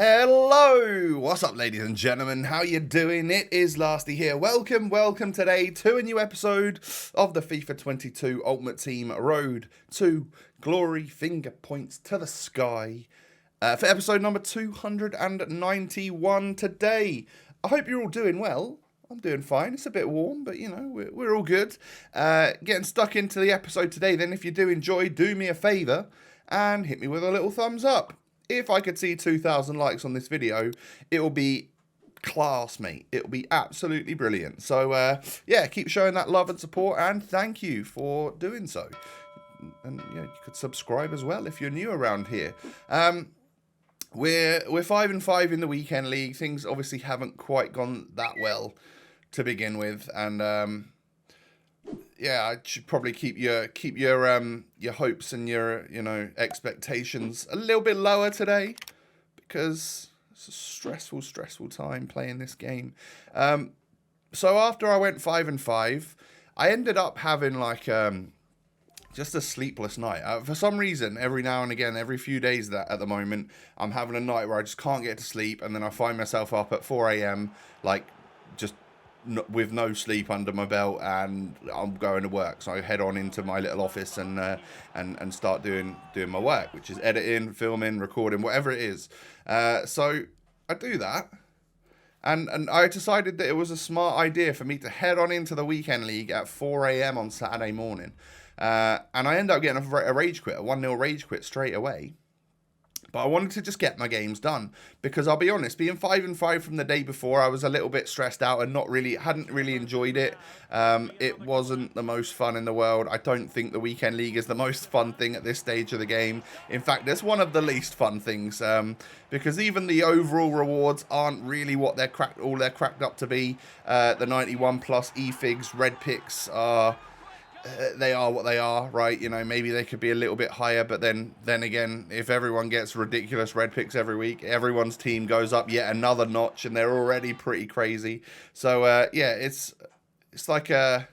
Hello! What's up, ladies and gentlemen? How you doing? It is Lasty here. Welcome today to a new episode of the FIFA 22 Ultimate Team Road to Glory, Finger Points to the Sky for episode number 291 today. I hope you're all doing well. I'm doing fine. It's a bit warm, but you know, we're all good. Getting stuck into the episode today, then if you do enjoy, do me a favour and hit me with a little thumbs up. If I could see 2,000 likes on this video, it will be class, mate. It will be absolutely brilliant. So, yeah, keep showing that love and support, and thank you for doing so. And yeah, you could subscribe as well if you're new around here. We're 5-5 in the weekend league. Things obviously haven't quite gone that well to begin with, and yeah, I should probably keep your hopes and your expectations a little bit lower today, because it's a stressful time playing this game. So after I went 5-5, I ended up having like just a sleepless night. For some reason, every now and again, every few days at the moment, I'm having a night where I just can't get to sleep, and then I find myself up at 4 a.m. like just with no sleep under my belt, and I'm going to work. So I head on into my little office and start doing my work, which is editing, filming, recording, whatever it is. So I do that, and I decided that it was a smart idea for me to head on into the weekend league at 4 a.m. on Saturday morning. And I ended up getting a rage quit, a 1-0 rage quit straight away. But I wanted to just get my games done, because I'll be honest, being 5-5 from the day before, I was a little bit stressed out and hadn't really enjoyed it. It wasn't the most fun in the world. I don't think the weekend league is the most fun thing at this stage of the game. In fact, it's one of the least fun things, because even the overall rewards aren't really what they're cracked up to be. The 91 plus e-figs, red picks are... they are what they are, right? You know, maybe they could be a little bit higher, but then again, if everyone gets ridiculous red picks every week, everyone's team goes up yet another notch, and they're already pretty crazy. So yeah, it's like a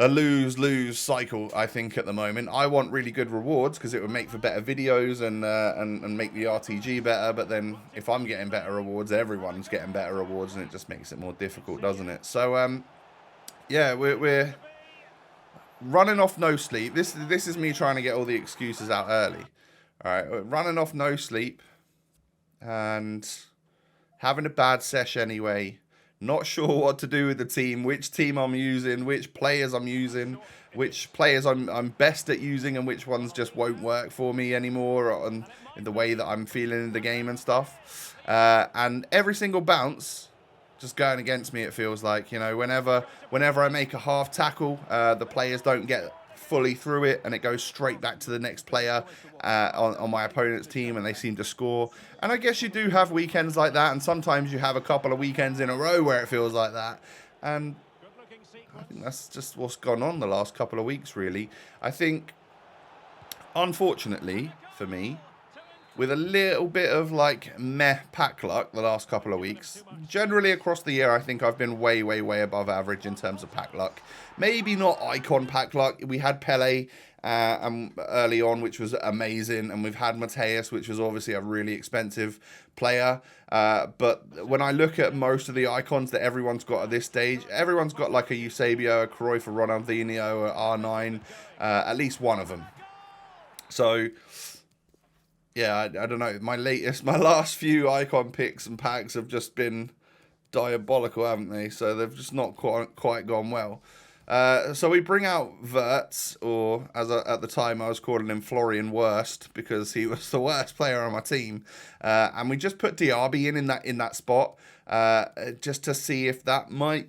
lose-lose cycle, I think, at the moment. I want really good rewards because it would make for better videos and make the RTG better. But then if I'm getting better rewards, everyone's getting better rewards, and it just makes it more difficult, doesn't it? So yeah, we're running off no sleep. This is me trying to get all the excuses out early. All right, running off no sleep and having a bad sesh anyway. Not sure what to do with the team, which team I'm using, which players I'm using, which players I'm best at using, and which ones just won't work for me anymore in the way that I'm feeling in the game and stuff. And every single bounce just going against me, it feels like. You know, whenever I make a half tackle, the players don't get fully through it, and it goes straight back to the next player on my opponent's team, and they seem to score. And I guess you do have weekends like that, and sometimes you have a couple of weekends in a row where it feels like that. And I think that's just what's gone on the last couple of weeks, really. I think, unfortunately for me, with a little bit of like meh pack luck the last couple of weeks. Generally across the year, I think I've been way above average in terms of pack luck. Maybe not icon pack luck. We had Pele early on, which was amazing, and we've had Mateus, which was obviously a really expensive player. But when I look at most of the icons that everyone's got at this stage, everyone's got like a Eusebio, a Cruyff, a Ronaldinho, a R9, at least one of them. So yeah, I don't know. My last few icon picks and packs have just been diabolical, haven't they? So they've just not quite gone well. So we bring out Wirtz, or at the time I was calling him Florian Worst, because he was the worst player on my team. And we just put Diaby in that spot, just to see if that might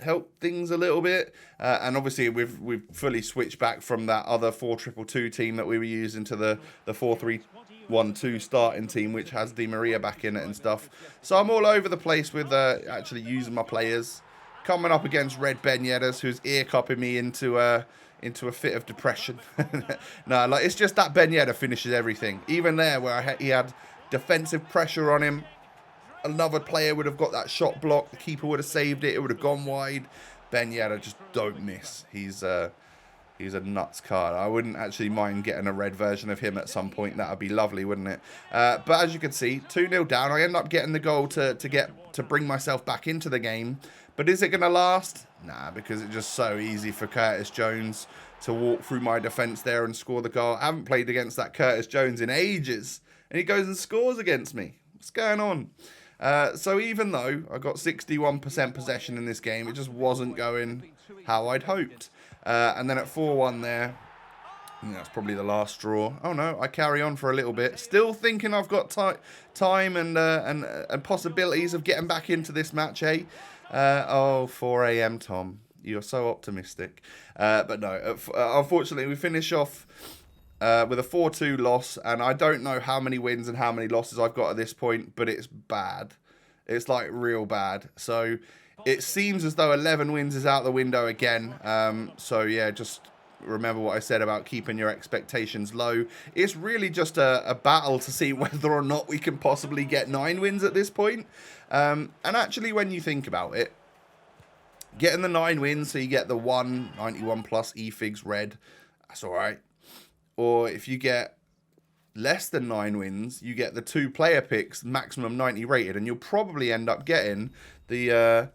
help things a little bit. And obviously we've fully switched back from that other 4-2-2 team that we were using to the 4-3-1-2 starting team, which has Di Maria back in it and stuff. So I'm all over the place with actually using my players. Coming up against Red Ben Yedder, who's ear cupping me into a fit of depression. No, like, it's just that Ben Yedder finishes everything. Even there, where he had defensive pressure on him, another player would have got that shot blocked. The keeper would have saved it. It would have gone wide. Ben Yedder just don't miss. He's He's a nuts card. I wouldn't actually mind getting a red version of him at some point. That would be lovely, wouldn't it? But as you can see, 2-0 down. I end up getting the goal to bring myself back into the game. But is it going to last? Nah, because it's just so easy for Curtis Jones to walk through my defence there and score the goal. I haven't played against that Curtis Jones in ages. And he goes and scores against me. What's going on? So even though I got 61% possession in this game, it just wasn't going how I'd hoped. And then at 4-1 there, I think that's probably the last straw. Oh no, I carry on for a little bit. Still thinking I've got time and possibilities of getting back into this match, eh? 4 a.m. Tom. You're so optimistic. But no, unfortunately we finish off with a 4-2 loss. And I don't know how many wins and how many losses I've got at this point, but it's bad. It's like real bad. So it seems as though 11 wins is out the window again. So yeah, just remember what I said about keeping your expectations low. It's really just a battle to see whether or not we can possibly get 9 wins at this point. And actually, when you think about it, getting the 9 wins, so you get the 191 plus eFigs red, that's all right. Or if you get less than 9 wins, you get the 2 player picks, maximum 90 rated, and you'll probably end up getting the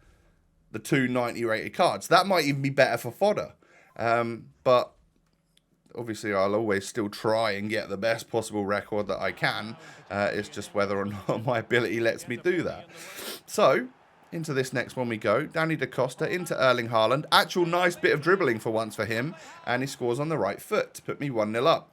2 90 rated cards. That might even be better for fodder. But obviously I'll always still try and get the best possible record that I can. It's just whether or not my ability lets me do that. So into this next one we go. Danny Da Costa into Erling Haaland. Actual nice bit of dribbling for once for him. And he scores on the right foot to put me 1-0 up.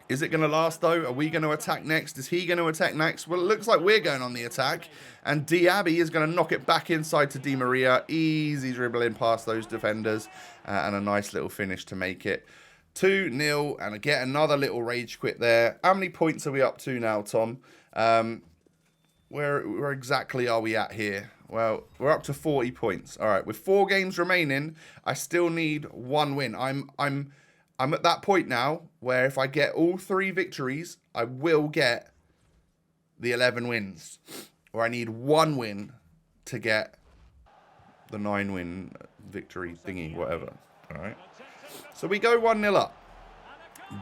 Is it going to last, though? Are we going to attack next? Is he going to attack next? Well, it looks like we're going on the attack. And Diaby is going to knock it back inside to Di Maria. Easy dribbling past those defenders. And a nice little finish to make it 2-0. And I get another little rage quit there. How many points are we up to now, Tom? Where exactly are we at here? Well, we're up to 40 points. All right, with 4 games remaining, I still need 1 win. I'm at that point now where if I get all 3 victories, I will get the 11 wins. Or I need 1 win to get the 9-win victory thingy, whatever. All right. So we go 1-0 up.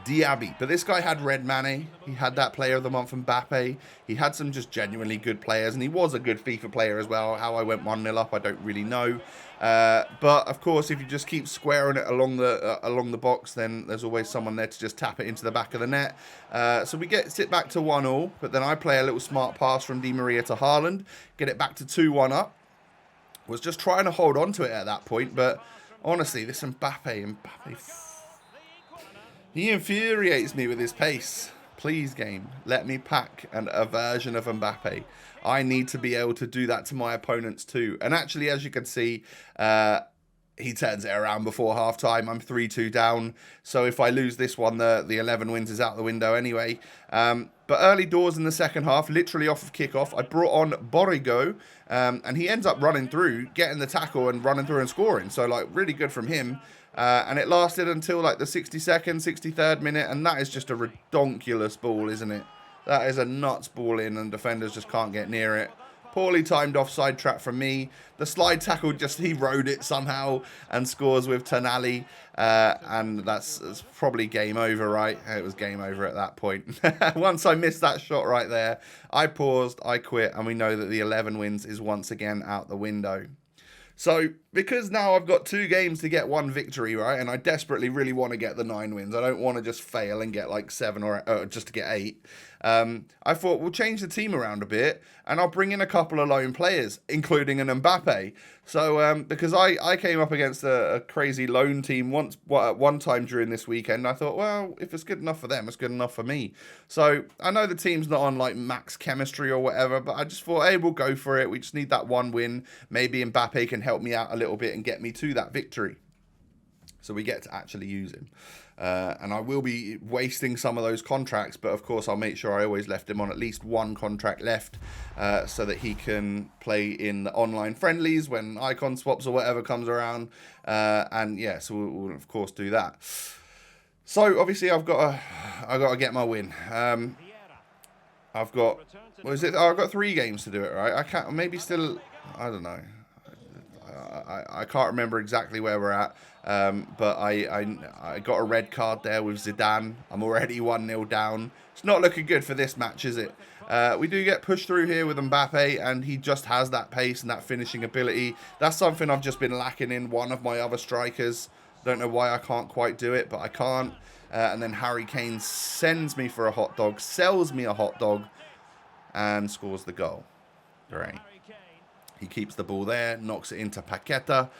Diaby. But this guy had Red Mane. He had that player of the month Mbappe. He had some just genuinely good players. And he was a good FIFA player as well. How I went 1-0 up, I don't really know. But, of course, if you just keep squaring it along the box, then there's always someone there to just tap it into the back of the net. So we sit back to 1-1. But then I play a little smart pass from Di Maria to Haaland. Get it back to 2-1 up. Was just trying to hold on to it at that point. But, honestly, this Mbappe... He infuriates me with his pace. Please, game, let me pack a version of Mbappe. I need to be able to do that to my opponents too. And actually, as you can see, he turns it around before half-time. I'm 3-2 down. So if I lose this one, the 11 wins is out the window anyway. But early doors in the second half, literally off of kickoff, I brought on Borrego. And he ends up running through, getting the tackle and running through and scoring. So, like, really good from him. And it lasted until like the 62nd, 63rd minute. And that is just a redonkulous ball, isn't it? That is a nuts ball in and defenders just can't get near it. Poorly timed offside trap from me. The slide tackle, he rode it somehow and scores with Tonali. And that's probably game over, right? It was game over at that point. Once I missed that shot right there, I paused, I quit. And we know that the 11 wins is once again out the window. So, because now I've got 2 games to get 1 victory, right? And I desperately really want to get the 9 wins. I don't want to just fail and get like 7 or just to get 8. I thought we'll change the team around a bit and I'll bring in a couple of lone players, including an Mbappe. So, because I came up against a crazy lone team one time during this weekend, I thought, well, if it's good enough for them, it's good enough for me. So, I know the team's not on like max chemistry or whatever, but I just thought, hey, we'll go for it. We just need that 1 win. Maybe Mbappe can help me out a little bit and get me to that victory. So we get to actually use him. And I will be wasting some of those contracts, but of course I'll make sure I always left him on at least 1 contract left so that he can play in the online friendlies when icon swaps or whatever comes around. And yeah, so we'll of course do that. So obviously I've got to get my win. I've got 3 games to do it, right? I can't, maybe still, I don't know. I can't remember exactly where we're at. But I got a red card there with Zidane. I'm already 1-0 down. It's not looking good for this match, is it? We do get pushed through here with Mbappe, and he just has that pace and that finishing ability. That's something I've just been lacking in one of my other strikers. Don't know why I can't quite do it, but I can't. And then Harry Kane sends me for a hot dog, sells me a hot dog, and scores the goal. Great. He keeps the ball there, knocks it into Paqueta.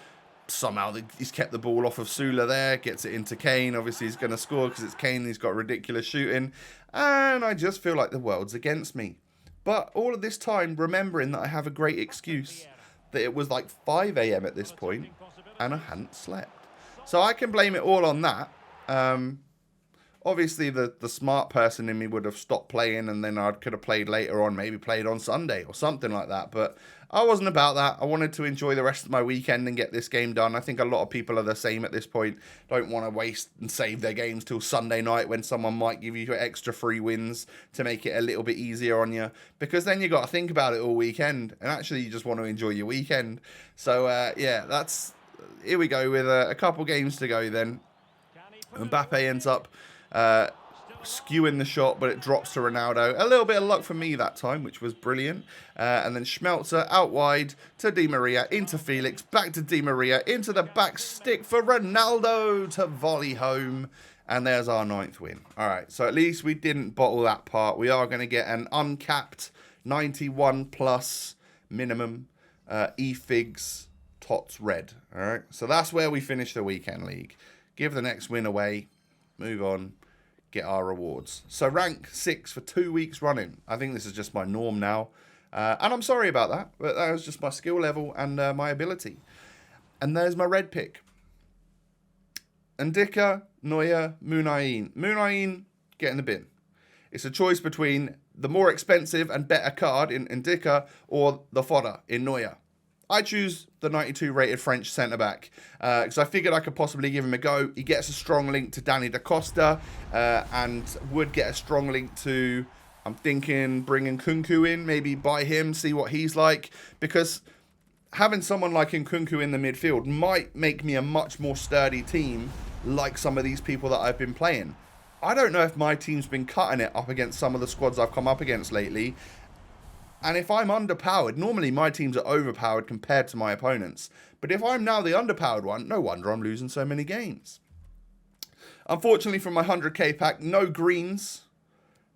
Somehow he's kept the ball off of Sula there, gets it into Kane. Obviously, he's going to score because it's Kane. He's got ridiculous shooting. And I just feel like the world's against me. But all of this time, remembering that I have a great excuse, that it was like 5 a.m. at this point, and I hadn't slept. So I can blame it all on that. Obviously, the smart person in me would have stopped playing, and then I could have played later on, maybe played on Sunday or something like that. But I wasn't about that. I wanted to enjoy the rest of my weekend and get this game done. I think a lot of people are the same at this point. Don't want to waste and save their games till Sunday night when someone might give you extra free wins to make it a little bit easier on you. Because then you got to think about it all weekend, and actually you just want to enjoy your weekend. So, yeah, here we go with a couple games to go then. Mbappe ends up skewing the shot, but it drops to Ronaldo. A little bit of luck for me that time, which was brilliant. And then Schmelzer out wide to Di Maria, into Felix, back to Di Maria, into the back stick for Ronaldo to volley home. And there's our 9th win. All right, so at least we didn't bottle that part. We are going to get an uncapped 91 plus minimum E-Figs Tots Red. All right, so that's where we finish the weekend league. Give the next win away, move on, get our rewards. So rank 6 for 2 weeks running. I think this is just my norm now. And I'm sorry about that, but that was just my skill level and my ability. And there's my red pick. Ndicka, Neuer, Munayin. Munayin, get in the bin. It's a choice between the more expensive and better card in Ndicka or the fodder in Neuer. I choose the 92 rated French centre-back because I figured I could possibly give him a go. He gets a strong link to Danny da Costa and would get a strong link to, I'm thinking, bringing Nkunku in, maybe buy him, see what he's like. Because having someone like Nkunku in the midfield might make me a much more sturdy team like some of these people that I've been playing. I don't know if my team's been cutting it up against some of the squads I've come up against lately. And if I'm underpowered, normally my teams are overpowered compared to my opponents. But if I'm now the underpowered one, no wonder I'm losing so many games. Unfortunately for my 100k pack, no greens,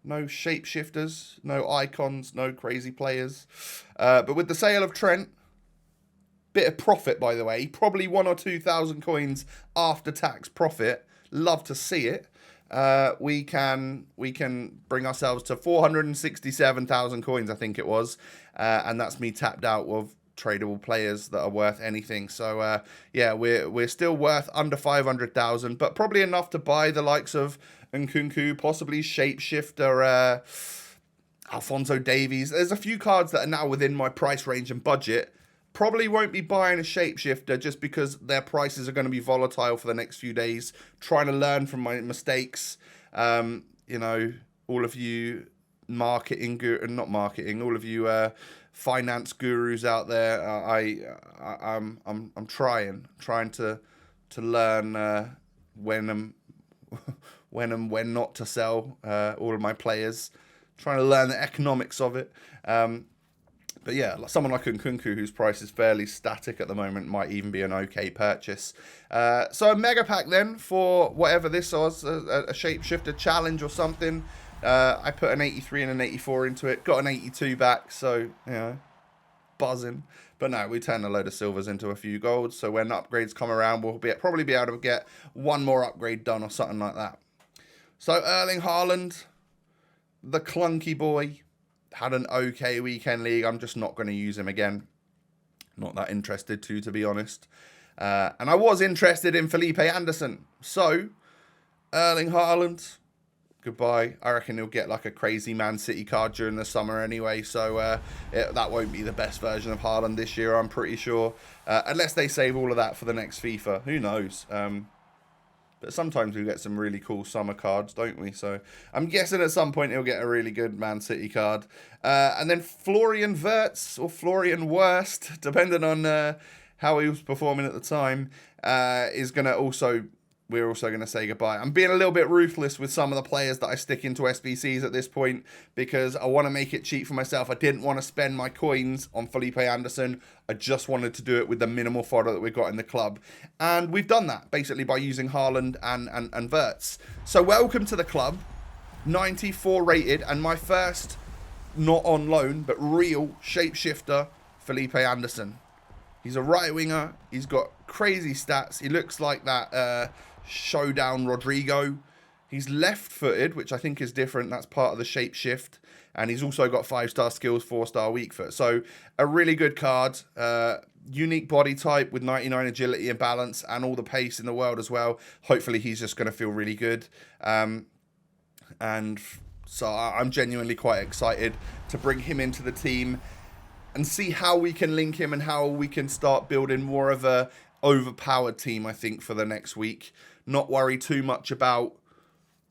no shapeshifters, no icons, no crazy players. But with the sale of Trent, bit of profit by the way, probably 1,000 or 2,000 coins after tax profit. Love to see it. We can bring ourselves to 467,000 coins, I think it was, and that's me tapped out of tradable players that are worth anything. So yeah, we're still worth under 500,000, but probably enough to buy the likes of Nkunku, possibly Shapeshifter, Alphonso Davies. There's a few cards that are now within my price range and budget. Probably won't be buying a Shapeshifter just because their prices are going to be volatile for the next few days. Trying to learn from my mistakes. You know, all of you all of you finance gurus out there. I'm trying to learn when not to sell all of my players. Trying to learn the economics of it. But yeah, someone like Nkunku, whose price is fairly static at the moment, might even be an okay purchase. So a mega pack then for whatever this was, a shapeshifter challenge or something. I put an 83 and an 84 into it, got an 82 back, so, you know, buzzing. But no, we turned a load of silvers into a few golds, so when upgrades come around, we'll probably be able to get one more upgrade done or something like that. So Erling Haaland, the clunky boy, had an okay weekend league. I'm just not going to use him again. Not that interested to be honest. And I was interested in Felipe Anderson. So, Erling Haaland, goodbye. I reckon he'll get like a crazy Man City card during the summer anyway. So, that won't be the best version of Haaland this year, I'm pretty sure. Unless they save all of that for the next FIFA. Who knows? But sometimes we get some really cool summer cards, don't we? So I'm guessing at some point he'll get a really good Man City card. And then Florian Wirtz or Florian Wurst, depending on how he was performing at the time, is going to also... We're also going to say goodbye. I'm being a little bit ruthless with some of the players that I stick into SBCs at this point because I want to make it cheap for myself. I didn't want to spend my coins on Felipe Anderson. I just wanted to do it with the minimal fodder that we've got in the club. And we've done that, basically, by using Haaland and Wirtz. So welcome to the club. 94 rated, and my first, not on loan, but real shapeshifter, Felipe Anderson. He's a right winger. He's got crazy stats. He looks like that Showdown Rodrigo. He's left-footed, which I think is different. That's part of the shape shift. And he's also got 5-star skills, 4-star weak foot. So a really good card. Unique body type with 99 agility and balance and all the pace in the world as well. Hopefully he's just going to feel really good. And so I'm genuinely quite excited to bring him into the team and see how we can link him and how we can start building more of a overpowered team, I think, for the next week. Not worry too much about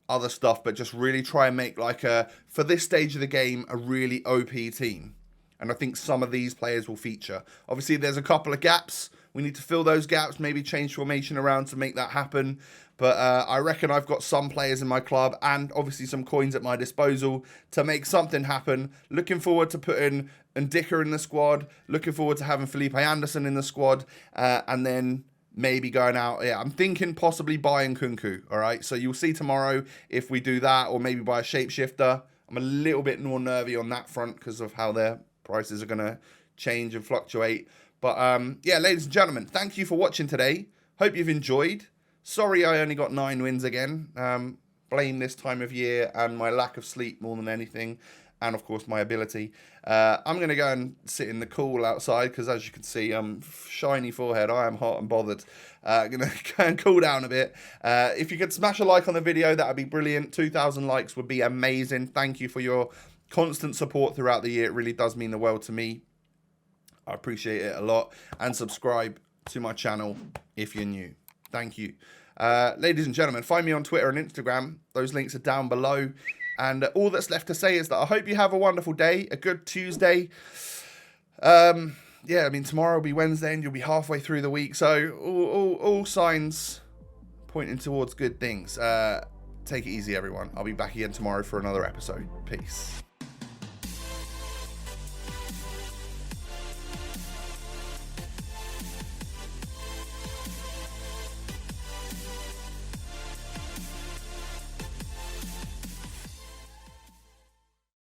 other stuff, but just really try and make, like, for this stage of the game, a really OP team. And I think some of these players will feature. Obviously, there's a couple of gaps. We need to fill those gaps, maybe change formation around to make that happen. But I reckon I've got some players in my club and obviously some coins at my disposal to make something happen. Looking forward to putting Ndicka in the squad. Looking forward to having Felipe Anderson in the squad. And then maybe going out. Yeah, I'm thinking possibly buying Kunku. All right. So you'll see tomorrow if we do that, or maybe buy a shapeshifter. I'm a little bit more nervy on that front because of how their prices are going to change and fluctuate. But yeah, ladies and gentlemen, thank you for watching today. Hope you've enjoyed. Sorry I only got 9 wins again. Blame this time of year and my lack of sleep more than anything. And, of course, my ability. I'm going to go and sit in the cool outside because, as you can see, I'm shiny forehead. I am hot and bothered. Going to go and cool down a bit. If you could smash a like on the video, that would be brilliant. 2,000 likes would be amazing. Thank you for your constant support throughout the year. It really does mean the world to me. I appreciate it a lot. And subscribe to my channel if you're new. Thank you. Ladies and gentlemen, find me on Twitter and Instagram. Those links are down below. And all that's left to say is that I hope you have a wonderful day, a good Tuesday. Yeah, I mean, tomorrow will be Wednesday and you'll be halfway through the week. So all signs pointing towards good things. Take it easy, everyone. I'll be back again tomorrow for another episode. Peace.